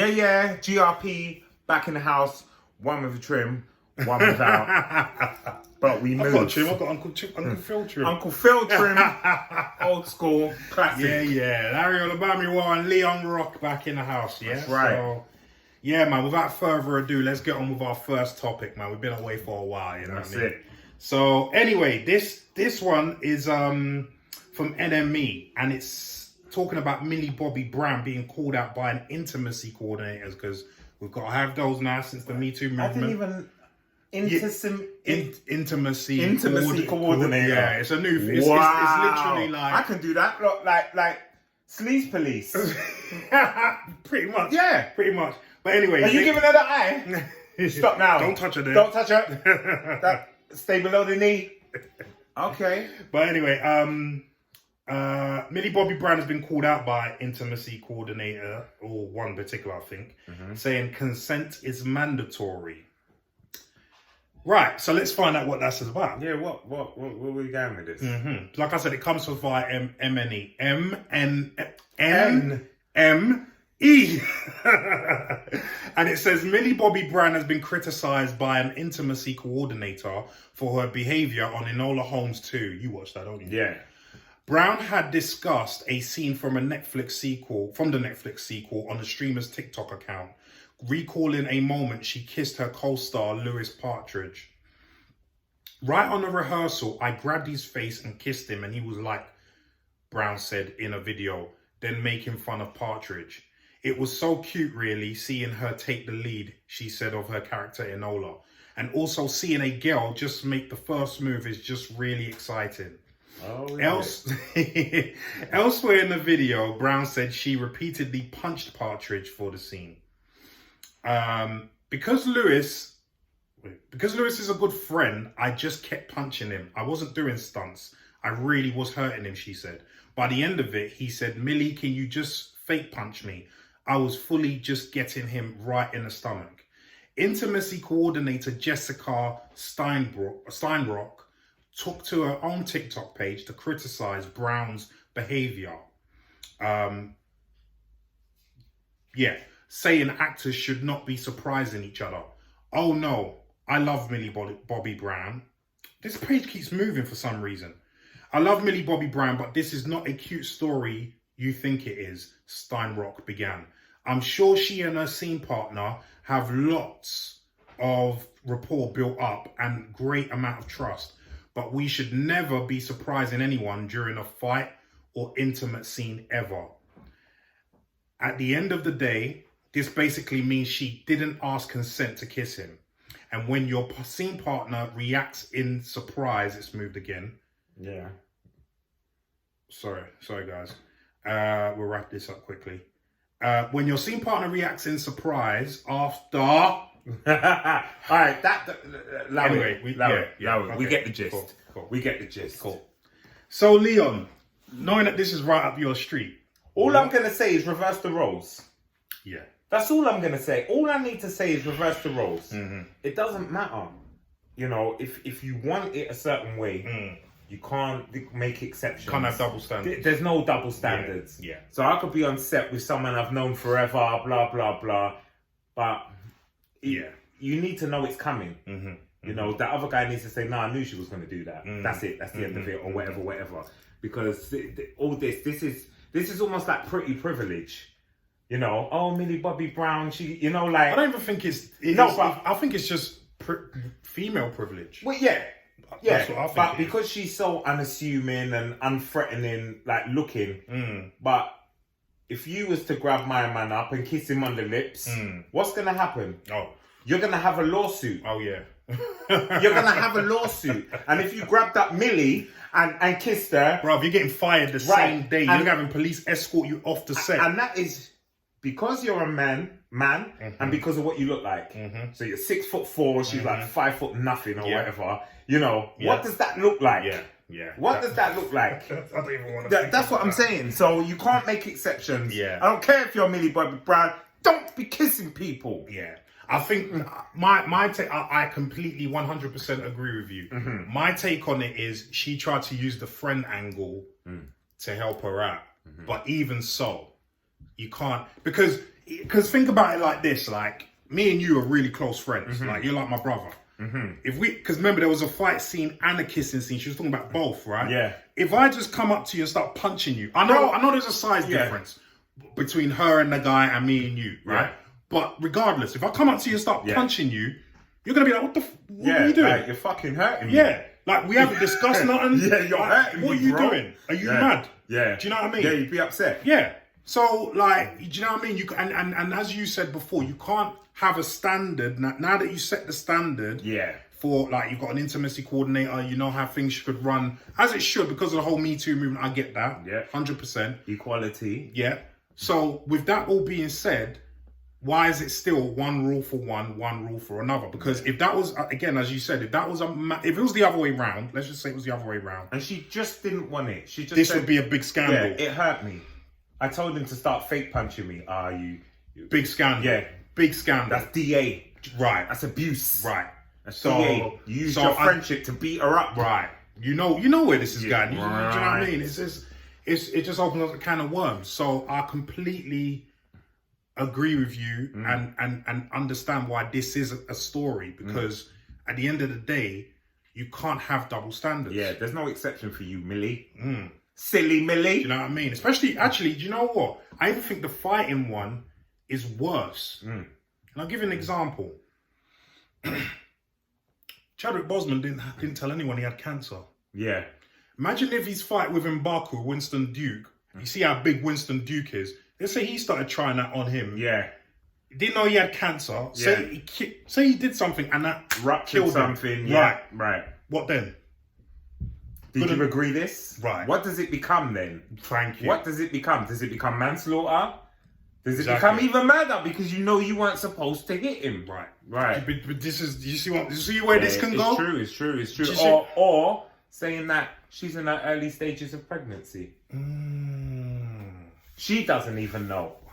Yeah. GRP back in the house. One with a trim, one without. But we moved. I've got a trim. I've got Uncle Phil trim. Uncle Phil trim. Old school. Classic. Yeah. Larry Olabami and Leon Rock back in the house. Yeah. That's right. So, yeah, man. Without further ado, let's get on with our first topic, man. We've been away for a while. You know That's what I mean? it. So anyway, this one is from NME, and it's talking about Millie Bobby Brown being called out by an intimacy coordinator, because we've got to have those now since the Me Too movement. I didn't even... Intimacy coordinator. Yeah, it's a new... It's literally like... I can do that. Look, like sleaze police. Pretty much. Yeah. Pretty much. But anyway... Are you giving her the eye? Stop now. Don't touch her there. Don't touch her. Stay below the knee. Okay. But anyway, Millie Bobby Brown has been called out by intimacy coordinator, or one particular, I think, saying consent is mandatory. Right, so let's find out what that's about. Yeah, what are we going with this? Like I said, it comes from via MNE. E. And it says Millie Bobby Brown has been criticised by an intimacy coordinator for her behaviour on Enola Holmes 2. You watched that, don't you? Yeah. Brown had discussed a scene from the Netflix sequel on the streamer's TikTok account, recalling a moment she kissed her co-star Lewis Partridge. Right on the rehearsal, I grabbed his face and kissed him, and he was like, Brown said in a video, then making fun of Partridge. It was so cute, really, seeing her take the lead, she said of her character Enola. And also seeing a girl just make the first move is just really exciting. Oh, yeah. Elsewhere in the video, Brown said she repeatedly punched Partridge for the scene. Because Lewis is a good friend, I just kept punching him. I wasn't doing stunts. I really was hurting him, she said. By the end of it, he said, Millie, can you just fake punch me? I was fully just getting him right in the stomach. Intimacy coordinator Jessica Steinrock took to her own TikTok page to criticize Brown's behavior. Saying actors should not be surprising each other. Oh no, I love Millie Bobby Brown. This page keeps moving for some reason. I love Millie Bobby Brown, but this is not a cute story you think it is, Steinrock began. I'm sure she and her scene partner have lots of rapport built up and great amount of trust, but we should never be surprising anyone during a fight or intimate scene ever. At the end of the day, this basically means she didn't ask consent to kiss him. And when your scene partner reacts in surprise, it's moved again. Yeah. Sorry guys. We'll wrap this up quickly. When your scene partner reacts in surprise after... All right, anyway, we get the gist. Cool. We get the gist. Cool. So, Leon, knowing that this is right up your street... All I'm going to say is reverse the roles. Yeah. That's all I'm going to say. All I need to say is reverse the roles. It doesn't matter. You know, if you want it a certain way... You can't make exceptions. Can't have double standards. There's no double standards. Yeah. So I could be on set with someone I've known forever, blah, blah, blah. But you need to know it's coming. You know, that other guy needs to say, no, I knew she was going to do that. That's it. That's the end of it, or whatever. Because all this is almost like pretty privilege. You know, oh, Millie Bobby Brown, she, you know, like... I don't even think I think it's just female privilege. Well, yeah. That's what I think but because she's so unassuming and unthreatening, like looking, but if you was to grab my man up and kiss him on the lips, what's going to happen? Oh. You're going to have a lawsuit. Oh, yeah. You're going to have a lawsuit. And if you grabbed up Millie and kissed her... Bro, you're getting fired the same day. You're having police escort you off the set. And that is because you're a man, and because of what you look like. So you're 6'4", she's like 5 foot nothing or whatever. You know, what does that look like? Yeah. What does that look like? I don't even want to That's what I'm saying. So you can't make exceptions. Yeah. I don't care if you're Millie Bobby Brown. Don't be kissing people. Yeah. I think my take, I completely 100% agree with you. My take on it is she tried to use the friend angle to help her out. But even so, you can't, because because think about it like this, like, me and you are really close friends. Like, you're like my brother. If we, because remember, there was a fight scene and a kissing scene. She was talking about both, right? Yeah. If I just come up to you and start punching you, I know there's a size difference between her and the guy and me and you, right? But regardless, if I come up to you and start punching you, you're gonna be like, what are you doing? Like, you're fucking hurting me. Yeah. Like, we haven't discussed nothing. You're hurting me, what are you bro. doing? Are you mad? Yeah. Do you know what I mean? Yeah, you'd be upset. Yeah. So, like, do you know what I mean? You and as you said before, you can't have a standard now that you set the standard. Yeah. For, like, you've got an intimacy coordinator, you know how things should run as it should because of the whole Me Too movement. I get that. Yeah. 100%. Equality. Yeah. So with that all being said, why is it still one rule for one rule for another? Because if that was, again, as you said, if it was the other way round, let's just say it was the other way round. And she just didn't want it. She just this said, would be a big scandal. Yeah, it hurt me. I told him to start fake punching me. You big scandal. Yeah. Big scandal. That's DA. Right. That's abuse. Right. That's DA. You use your friendship to beat her up. Right. You know where this is going. You know what I mean? It just opens up a can of worms. So I completely agree with you and understand why this is a story, because at the end of the day, you can't have double standards. Yeah, there's no exception for you, Millie. Silly Millie. You know what I mean? Especially, actually, do you know what? I even think the fighting one is worse. And I'll give you an example. Chadwick Boseman didn't tell anyone he had cancer. Yeah. Imagine if his fight with M'Baku, Winston Duke, you see how big Winston Duke is. Let's say he started trying that on him. Yeah. He didn't know he had cancer. Yeah. Say he did something and that ruptured something. Yeah. Right. What then? Did you agree this? Right. What does it become then? Thank you. What does it become? Does it become manslaughter? Does it become even murder because you know you weren't supposed to hit him? Right. Right. But this is, you see where this can go? It's true. Or saying that she's in her early stages of pregnancy. She doesn't even know. Wow.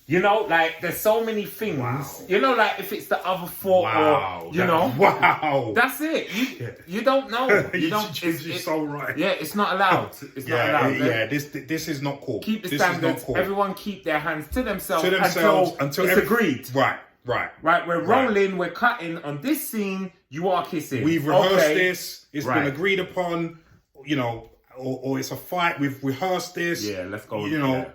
You know, like, there's so many things. Wow. You know, like, if it's the other fault or, you know. Wow. That's it. You don't know. You don't. You're so right. Yeah, it's not allowed. It's not allowed. Yeah, this is not cool. Keep the standards. Everyone keep their hands to themselves until it's agreed. Right. We're rolling, we're cutting on this scene, you are kissing. We've rehearsed this, it's been agreed upon, you know, or it's a fight, we've rehearsed this. Yeah, let's go. You know,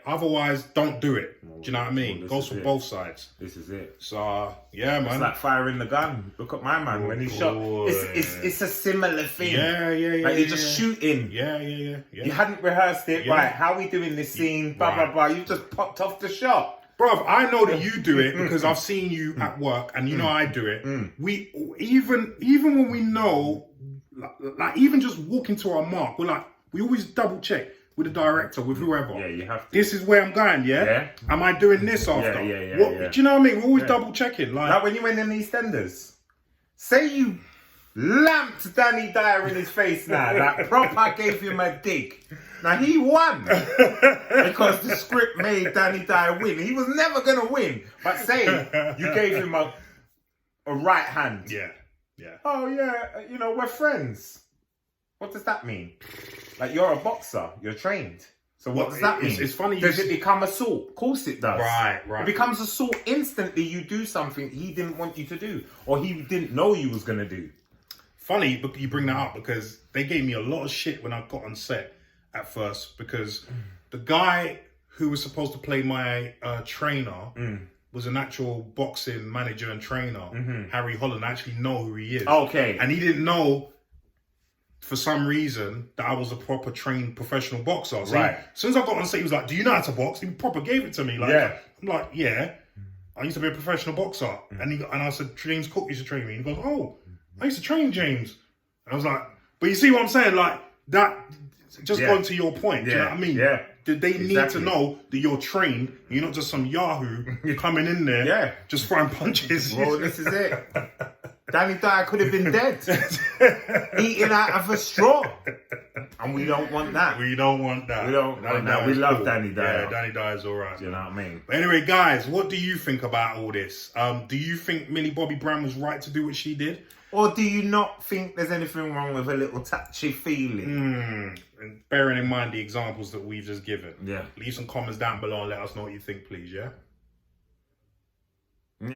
otherwise don't do it. Do you know what I mean? Goes for both sides. This is it. So, yeah, man. It's like firing the gun. Look at my man when he shot. It's a similar thing. Yeah. Like you're just shooting. Yeah. You hadn't rehearsed it. Yeah. Right, how are we doing this scene? Blah, blah. You just popped off the shot. Bruv, I know that you do it because I've seen you at work and you know I do it. We even when we know, like even just walking to our mark, we always double check with the director, with whoever. Yeah, you have to. This is where I'm going, yeah? Am I doing this after? Yeah. Do you know what I mean? We're always double checking. Like when you went in EastEnders, say you lamped Danny Dyer in his face now, like proper gave him a dig. Now he won because the script made Danny Dyer win. He was never gonna win, but say you gave him a right hand. Yeah. Oh yeah, you know we're friends. What does that mean? Like you're a boxer, you're trained. So what does that mean? It's funny. Does it become assault? Of course it does. Right. It becomes assault instantly. You do something he didn't want you to do, or he didn't know you was gonna do. Funny, but you bring that up because they gave me a lot of shit when I got on set at first, because the guy who was supposed to play my trainer was an actual boxing manager and trainer, Harry Holland. I actually know who he is. Okay. And he didn't know, for some reason, that I was a proper trained professional boxer. So as soon as I got on set, he was like, do you know how to box? He proper gave it to me. I'm like, yeah. I used to be a professional boxer. And I said, James Cook used to train me. And he goes, oh, I used to train James. And I was like, but you see what I'm saying? Like, that... Just going to your point, do you know what I mean? Yeah. Did they need to know that you're trained, you're not just some Yahoo coming in there, just throwing punches? Well, this is it. Danny Dyer could have been dead, eating out of a straw. And we don't want that. We don't want that. We love Danny Dyer. Yeah, Danny Dyer's all right. Do you know what I mean? But anyway, guys, what do you think about all this? Do you think Millie Bobby Brown was right to do what she did? Or do you not think there's anything wrong with a little touchy feeling? And bearing in mind the examples that we've just given. Yeah. Leave some comments down below and let us know what you think, please, yeah?